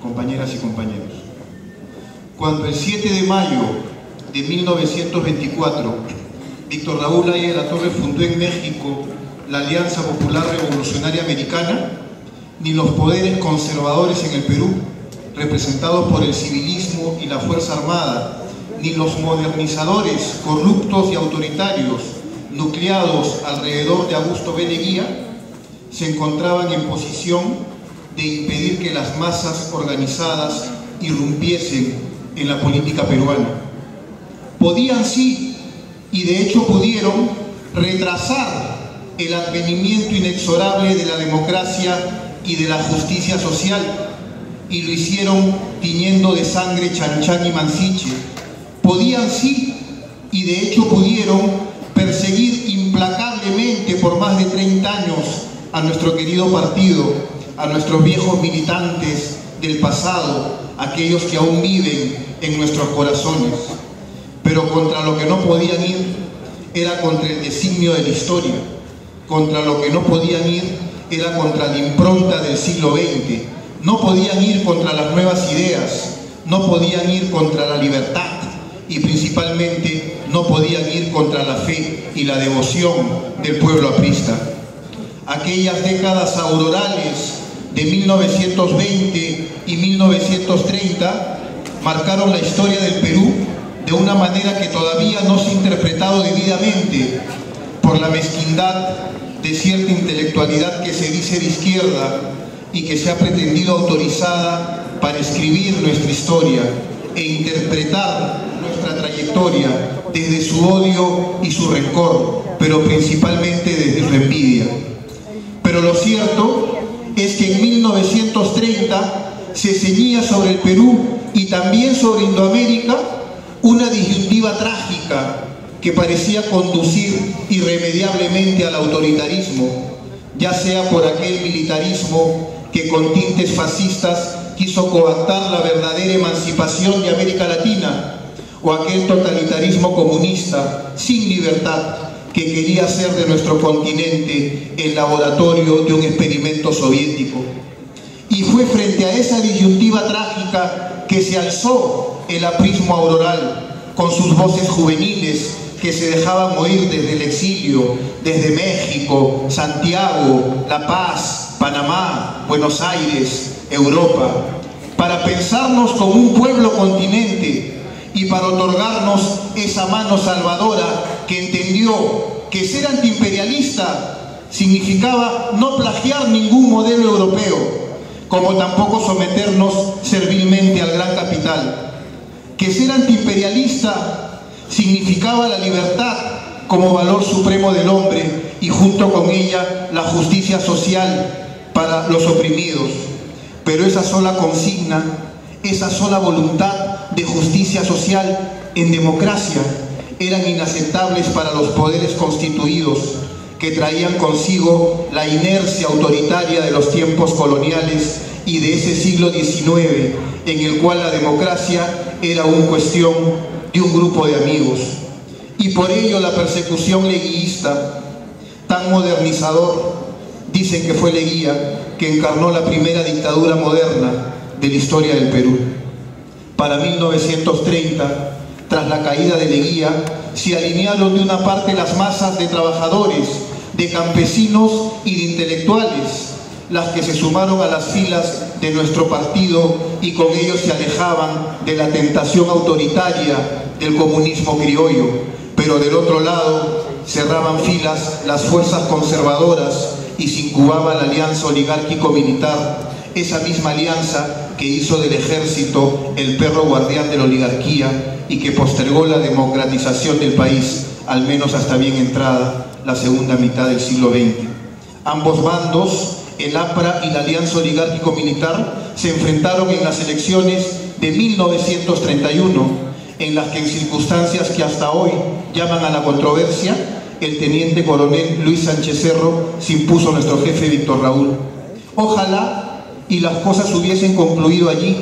compañeras y compañeros. Cuando el 7 de mayo de 1924, Víctor Raúl Haya de la Torre fundó en México la Alianza Popular Revolucionaria Americana, ni los poderes conservadores en el Perú, representados por el civilismo y la Fuerza Armada, ni los modernizadores corruptos y autoritarios nucleados alrededor de Augusto B. Leguía, se encontraban en posición de impedir que las masas organizadas irrumpiesen en la política peruana. Podían sí, y de hecho pudieron, retrasar el advenimiento inexorable de la democracia y de la justicia social, y lo hicieron tiñendo de sangre Chan-Chan y Mansiche. Podían sí, y de hecho pudieron, perseguir implacablemente por más de 30 años a nuestro querido partido, a nuestros viejos militantes del pasado, aquellos que aún viven en nuestros corazones. Pero contra lo que no podían ir era contra el designio de la historia. Contra lo que no podían ir era contra la impronta del siglo XX. No podían ir contra las nuevas ideas, no podían ir contra la libertad y principalmente no podían ir contra la fe y la devoción del pueblo aprista. Aquellas décadas aurorales de 1920 y 1930 marcaron la historia del Perú de una manera que todavía no se ha interpretado debidamente por la mezquindad de cierta intelectualidad que se dice de izquierda y que se ha pretendido autorizada para escribir nuestra historia e interpretar nuestra trayectoria desde su odio y su rencor, pero principalmente desde su envidia. Pero lo cierto es que en 1930 se ceñía sobre el Perú y también sobre Indoamérica una disyuntiva trágica que parecía conducir irremediablemente al autoritarismo, ya sea por aquel militarismo que con tintes fascistas quiso coartar la verdadera emancipación de América Latina, o aquel totalitarismo comunista sin libertad que quería hacer de nuestro continente el laboratorio de un experimento soviético. Y fue frente a esa disyuntiva trágica que se alzó el aprismo auroral con sus voces juveniles que se dejaban oír desde el exilio, desde México, Santiago, La Paz, Panamá, Buenos Aires, Europa, para pensarnos como un pueblo continente y para otorgarnos esa mano salvadora que entendió que ser antiimperialista significaba no plagiar ningún modelo europeo, como tampoco someternos servilmente al gran capital, que ser antiimperialista significaba la libertad como valor supremo del hombre y junto con ella la justicia social para los oprimidos. Pero esa sola consigna, esa sola voluntad de justicia social en democracia eran inaceptables para los poderes constituidos que traían consigo la inercia autoritaria de los tiempos coloniales y de ese siglo XIX en el cual la democracia era una cuestión de un grupo de amigos. Y por ello la persecución leguísta, tan modernizador, dicen que fue Leguía que encarnó la primera dictadura moderna de la historia del Perú. Para 1930, tras la caída de Leguía, se alinearon de una parte las masas de trabajadores, de campesinos y de intelectuales, las que se sumaron a las filas de nuestro partido y con ellos se alejaban de la tentación autoritaria del comunismo criollo. Pero del otro lado cerraban filas las fuerzas conservadoras y se incubaba la alianza oligárquico-militar, esa misma alianza que hizo del ejército el perro guardián de la oligarquía y que postergó la democratización del país, al menos hasta bien entrada la segunda mitad del siglo XX. Ambos bandos, el APRA y la Alianza Oligárquico-Militar, se enfrentaron en las elecciones de 1931, en las que en circunstancias que hasta hoy llaman a la controversia, el teniente coronel Luis Sánchez Cerro se impuso a nuestro jefe Víctor Raúl. Ojalá y las cosas hubiesen concluido allí,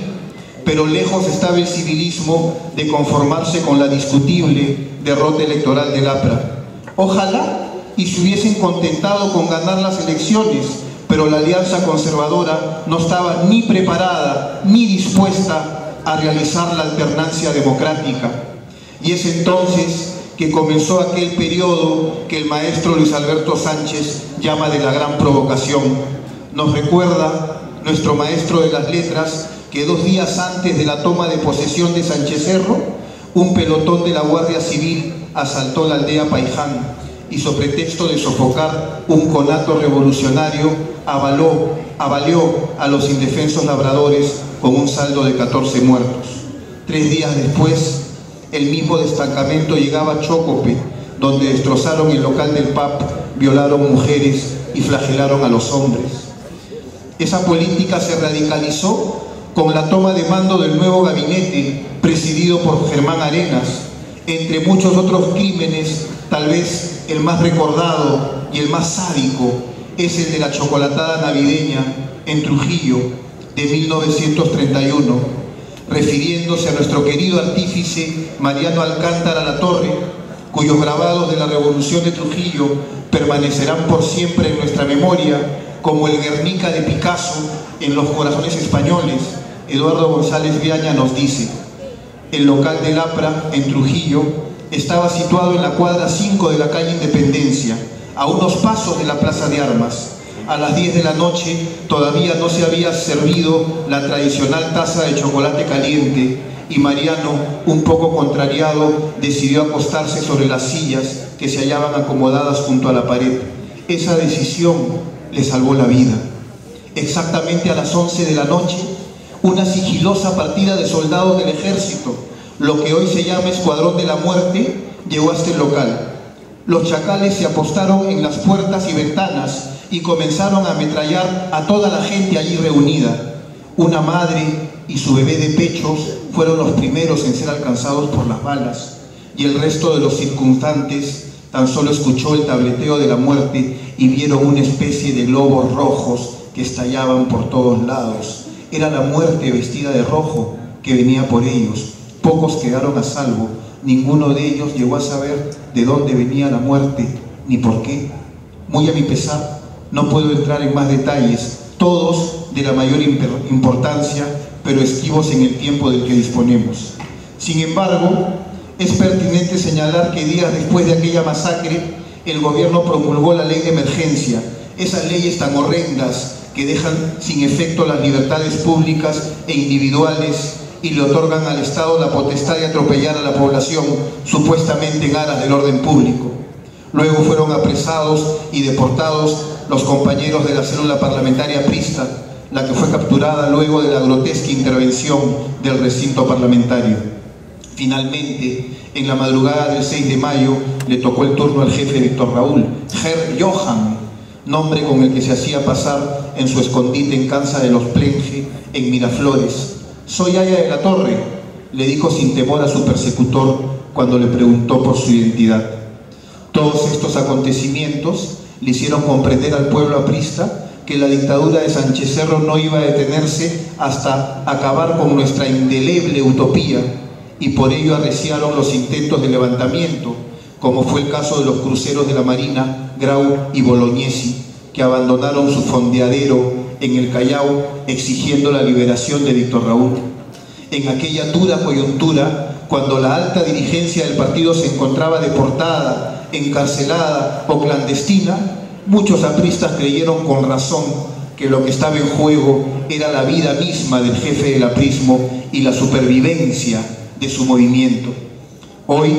pero lejos estaba el civilismo de conformarse con la discutible derrota electoral del APRA. Ojalá y se hubiesen contentado con ganar las elecciones, pero la Alianza Conservadora no estaba ni preparada ni dispuesta a realizar la alternancia democrática. Y es entonces que comenzó aquel periodo que el maestro Luis Alberto Sánchez llama de la gran provocación. Nos recuerda nuestro maestro de las letras que 2 días antes de la toma de posesión de Sánchez Cerro, un pelotón de la Guardia Civil asaltó la aldea Paiján y, sobre pretexto de sofocar un conato revolucionario, avalió a los indefensos labradores con un saldo de 14 muertos. 3 días después, el mismo destacamento llegaba a Chócope, donde destrozaron el local del PAP, violaron mujeres y flagelaron a los hombres. Esa política se radicalizó con la toma de mando del nuevo gabinete presidido por Germán Arenas. Entre muchos otros crímenes, tal vez el más recordado y el más sádico es el de la chocolatada navideña en Trujillo de 1931, refiriéndose a nuestro querido artífice Mariano Alcántara Latorre, cuyos grabados de la Revolución de Trujillo permanecerán por siempre en nuestra memoria, como el Guernica de Picasso en los corazones españoles. Eduardo González Viaña nos dice: el local del APRA en Trujillo estaba situado en la cuadra 5 de la calle Independencia, a unos pasos de la Plaza de Armas. A las 10 de la noche todavía no se había servido la tradicional taza de chocolate caliente y Mariano, un poco contrariado, decidió acostarse sobre las sillas que se hallaban acomodadas junto a la pared. Esa decisión le salvó la vida. Exactamente a las 11 de la noche, una sigilosa partida de soldados del ejército, lo que hoy se llama Escuadrón de la Muerte, llegó hasta el local. Los chacales se apostaron en las puertas y ventanas y comenzaron a ametrallar a toda la gente allí reunida. Una madre y su bebé de pechos fueron los primeros en ser alcanzados por las balas, y el resto de los circunstantes tan solo escuchó el tableteo de la muerte y vieron una especie de globos rojos que estallaban por todos lados. Era la muerte vestida de rojo que venía por ellos. Pocos quedaron a salvo. Ninguno de ellos llegó a saber de dónde venía la muerte ni por qué. Muy a mi pesar, no puedo entrar en más detalles, todos de la mayor importancia, pero esquivos en el tiempo del que disponemos. Sin embargo, es pertinente señalar que días después de aquella masacre, el gobierno promulgó la ley de emergencia. Esas leyes tan horrendas que dejan sin efecto las libertades públicas e individuales y le otorgan al Estado la potestad de atropellar a la población, supuestamente en aras del orden público. Luego fueron apresados y deportados los compañeros de la célula parlamentaria aprista, la que fue capturada luego de la grotesca intervención del recinto parlamentario. Finalmente, en la madrugada del 6 de mayo, le tocó el turno al jefe Víctor Raúl, Herr Johann, nombre con el que se hacía pasar en su escondite en Cansa de los Plenge, en Miraflores. «Soy Aya de la Torre», le dijo sin temor a su persecutor cuando le preguntó por su identidad. Todos estos acontecimientos le hicieron comprender al pueblo aprista que la dictadura de Sánchez Cerro no iba a detenerse hasta acabar con nuestra indeleble utopía, y por ello arreciaron los intentos de levantamiento, como fue el caso de los cruceros de la Marina, Grau y Bolognesi, que abandonaron su fondeadero en el Callao exigiendo la liberación de Víctor Raúl. En aquella dura coyuntura, cuando la alta dirigencia del partido se encontraba deportada, encarcelada o clandestina, muchos apristas creyeron con razón que lo que estaba en juego era la vida misma del jefe del aprismo y la supervivencia de su movimiento. Hoy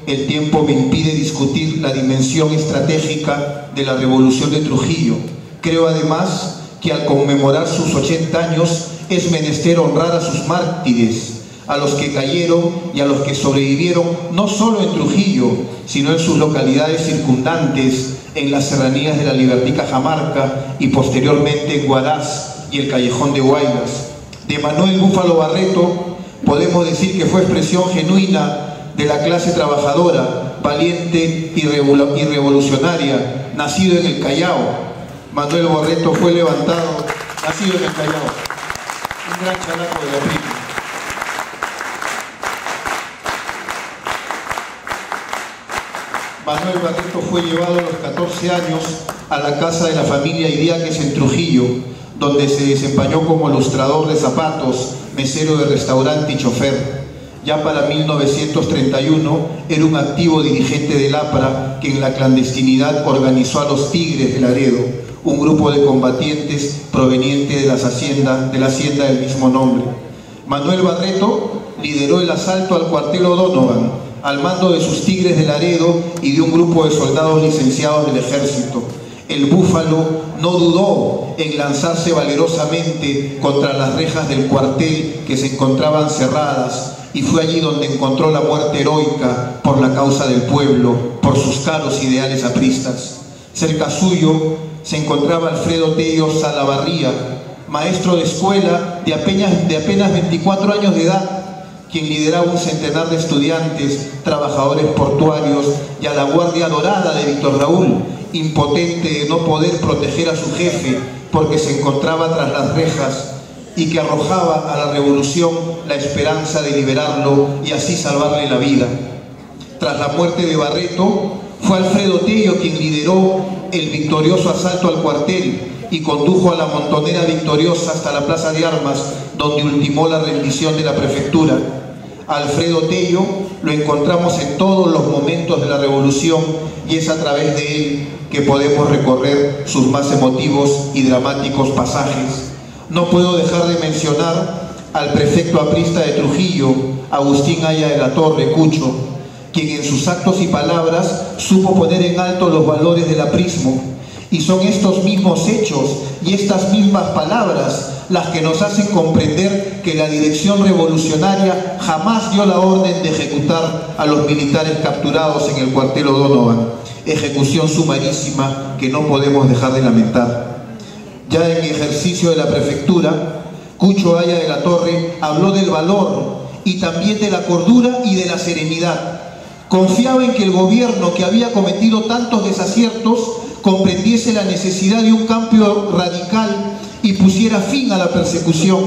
el tiempo me impide discutir la dimensión estratégica de la Revolución de Trujillo. Creo además que al conmemorar sus 80 años es menester honrar a sus mártires, a los que cayeron y a los que sobrevivieron no solo en Trujillo, sino en sus localidades circundantes, en las serranías de la Libertí Cajamarca y posteriormente en Huaraz y el Callejón de Huaylas. De Manuel Búfalo Barreto podemos decir que fue expresión genuina de la clase trabajadora, valiente y revolucionaria, nacido en el Callao. Manuel Barreto fue levantado, nacido en el Callao, un gran chalaco de la prima. Manuel Barreto fue llevado a los 14 años a la casa de la familia Idiáquez en Trujillo, donde se desempeñó como lustrador de zapatos, mesero de restaurante y chofer. Ya para 1931 era un activo dirigente del APRA que en la clandestinidad organizó a los Tigres de Laredo, un grupo de combatientes proveniente de la hacienda del mismo nombre. Manuel Barreto lideró el asalto al cuartel O'Donovan, al mando de sus Tigres de Laredo y de un grupo de soldados licenciados del ejército. El Búfalo no dudó en lanzarse valerosamente contra las rejas del cuartel que se encontraban cerradas, y fue allí donde encontró la muerte heroica por la causa del pueblo, por sus caros ideales apristas. Cerca suyo se encontraba Alfredo Tello Salavarría, maestro de escuela de apenas 24 años de edad, quien lideraba un centenar de estudiantes, trabajadores portuarios y a la guardia dorada de Víctor Raúl, impotente de no poder proteger a su jefe porque se encontraba tras las rejas, y que arrojaba a la revolución la esperanza de liberarlo y así salvarle la vida. Tras la muerte de Barreto, fue Alfredo Tello quien lideró el victorioso asalto al cuartel y condujo a la montonera victoriosa hasta la Plaza de Armas, donde ultimó la rendición de la prefectura. A Alfredo Tello lo encontramos en todos los momentos de la revolución y es a través de él que podemos recorrer sus más emotivos y dramáticos pasajes. No puedo dejar de mencionar al prefecto aprista de Trujillo, Agustín Aya de la Torre, Cucho, quien en sus actos y palabras supo poner en alto los valores del aprismo. Y son estos mismos hechos y estas mismas palabras las que nos hacen comprender que la dirección revolucionaria jamás dio la orden de ejecutar a los militares capturados en el cuartel O'Donovan, ejecución sumarísima que no podemos dejar de lamentar. Ya en ejercicio de la prefectura, Cucho Aya de la Torre habló del valor y también de la cordura y de la serenidad. Confiaba en que el gobierno, que había cometido tantos desaciertos, comprendiese la necesidad de un cambio radical y pusiera fin a la persecución.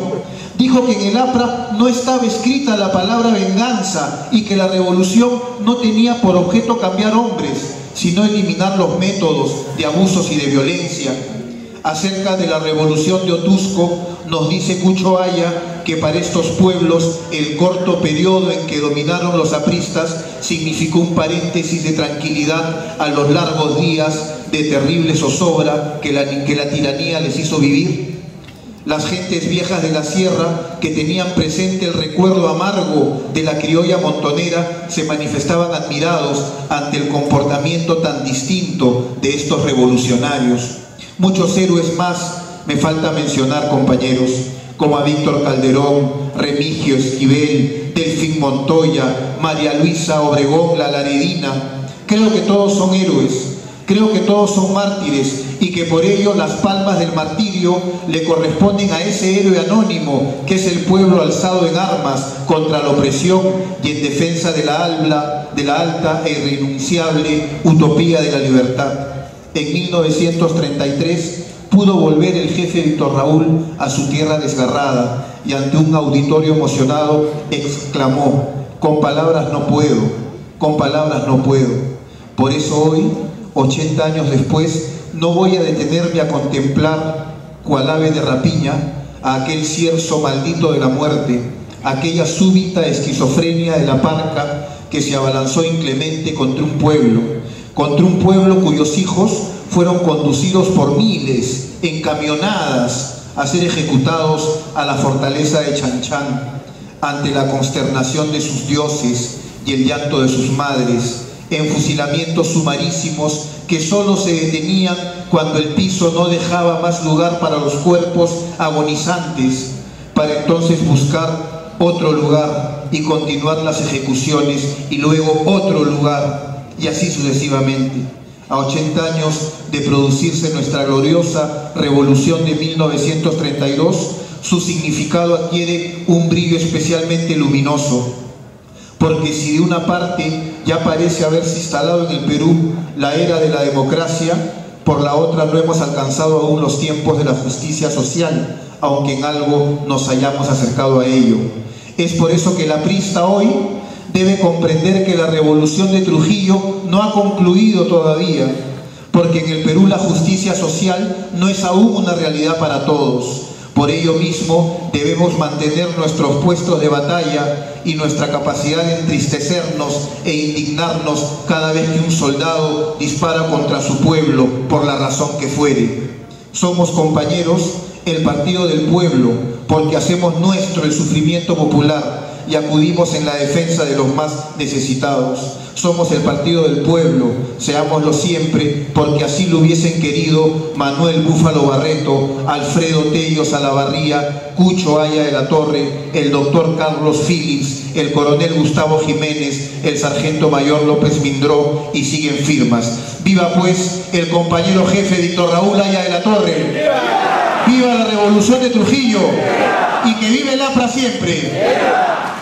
Dijo que en el APRA no estaba escrita la palabra venganza y que la revolución no tenía por objeto cambiar hombres, sino eliminar los métodos de abusos y de violencia. Acerca de la revolución de Otusco, nos dice Cucho Aya que para estos pueblos el corto periodo en que dominaron los apristas significó un paréntesis de tranquilidad a los largos días de terrible zozobra que la tiranía les hizo vivir. Las gentes viejas de la sierra, que tenían presente el recuerdo amargo de la criolla montonera, se manifestaban admirados ante el comportamiento tan distinto de estos revolucionarios. Muchos héroes más me falta mencionar, compañeros, como a Víctor Calderón, Remigio Esquivel, Delfín Montoya, María Luisa Obregón, la Laredina. Creo que todos son héroes, creo que todos son mártires y que por ello las palmas del martirio le corresponden a ese héroe anónimo que es el pueblo alzado en armas contra la opresión y en defensa de la alta e irrenunciable utopía de la libertad. En 1933 pudo volver el jefe Víctor Raúl a su tierra desgarrada y ante un auditorio emocionado exclamó: con palabras no puedo, con palabras no puedo. Por eso hoy, 80 años después, no voy a detenerme a contemplar, cual ave de rapiña, a aquel cierzo maldito de la muerte, aquella súbita esquizofrenia de la parca que se abalanzó inclemente contra un pueblo cuyos hijos fueron conducidos por miles en camionadas a ser ejecutados a la fortaleza de Chanchán, ante la consternación de sus dioses y el llanto de sus madres, en fusilamientos sumarísimos que solo se detenían cuando el piso no dejaba más lugar para los cuerpos agonizantes, para entonces buscar otro lugar y continuar las ejecuciones y luego otro lugar y así sucesivamente. A 80 años de producirse nuestra gloriosa revolución de 1932, su significado adquiere un brillo especialmente luminoso, porque si de una parte ya parece haberse instalado en el Perú la era de la democracia, por la otra no hemos alcanzado aún los tiempos de la justicia social, aunque en algo nos hayamos acercado a ello. Es por eso que el aprista hoy debe comprender que la revolución de Trujillo no ha concluido todavía, porque en el Perú la justicia social no es aún una realidad para todos. Por ello mismo debemos mantener nuestros puestos de batalla y nuestra capacidad de entristecernos e indignarnos cada vez que un soldado dispara contra su pueblo, por la razón que fuere. Somos, compañeros, el Partido del Pueblo, porque hacemos nuestro el sufrimiento popular y acudimos en la defensa de los más necesitados. Somos el Partido del Pueblo, seámoslo siempre, porque así lo hubiesen querido Manuel Búfalo Barreto, Alfredo Tello Salavarría, Cucho Aya de la Torre, el doctor Carlos Phillips, el coronel Gustavo Jiménez, el sargento mayor López Mindró, y siguen firmas. ¡Viva pues el compañero jefe Víctor Raúl Aya de la Torre! ¡Viva! ¡Viva la revolución de Trujillo! ¡Viva! ¡Y que vive el APRA siempre! ¡Viva!